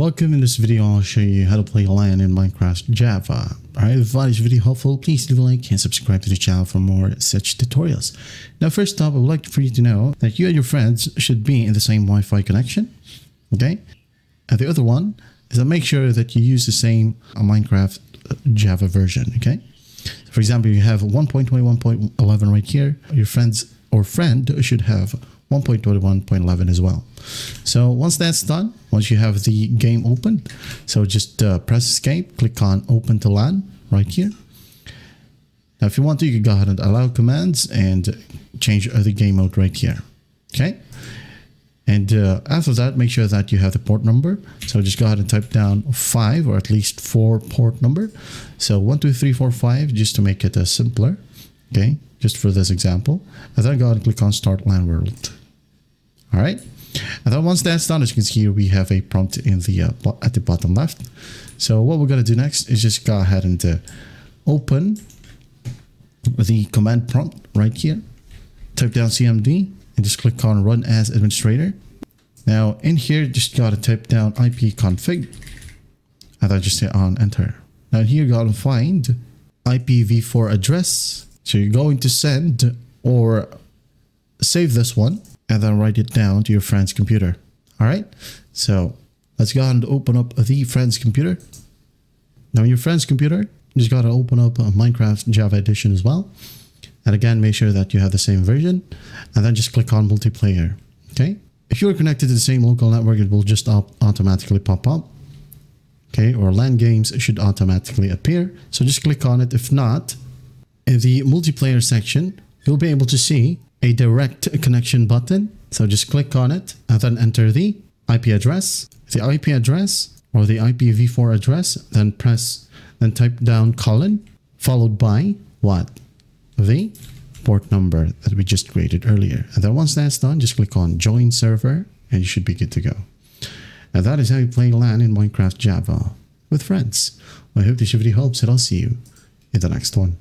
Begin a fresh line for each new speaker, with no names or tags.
Welcome. In this video, I'll show you how to play LAN in Minecraft Java. Alright, if you find this video helpful, please leave a like and subscribe to the channel for more such tutorials. Now, first up, I would like for you to know that you and your friends should be in the same Wi-Fi connection. Okay? And the other one is to make sure that you use the same Minecraft Java version. Okay? So for example, you have 1.21.11 right here. Your friends or friend should have 1.21.11 as well. So once that's done, once you have the game open, so just press escape, click on open to LAN right here. Now if you want to, you can go ahead and allow commands and change the game mode right here. Okay, and after that, make sure that you have the port number. So just go ahead and type down 5 or at least 4 port number. So 12345, just to make it simpler. Okay, just for this example, and then go ahead and click on start LAN world. All right, and then once that's done, as you can see here, we have a prompt in the at the bottom left. So what we're going to do next is just go ahead and open the command prompt right here. Type down CMD and just click on run as administrator. Now in here, just got to type down ipconfig and then just hit on enter. Now here, you got to find IPv4 address. So you're going to send or save this one and then write it down to your friend's computer. All right, so let's go ahead and open up the friend's computer. Now your friend's computer, you just got to open up a Minecraft Java edition as well. And again, make sure that you have the same version and then just click on multiplayer. Okay, if you're connected to the same local network, it will just automatically pop up. Okay, or LAN games should automatically appear. So just click on it. If not, in the multiplayer section, you'll be able to see a direct connection button. So just click on it and then enter the IP address, or the IPv4 address, then type down colon, followed by what? The port number that we just created earlier. And then once that's done, just click on join server and you should be good to go. And that is how you play LAN in Minecraft Java with friends. I hope this video helps and I'll see you in the next one.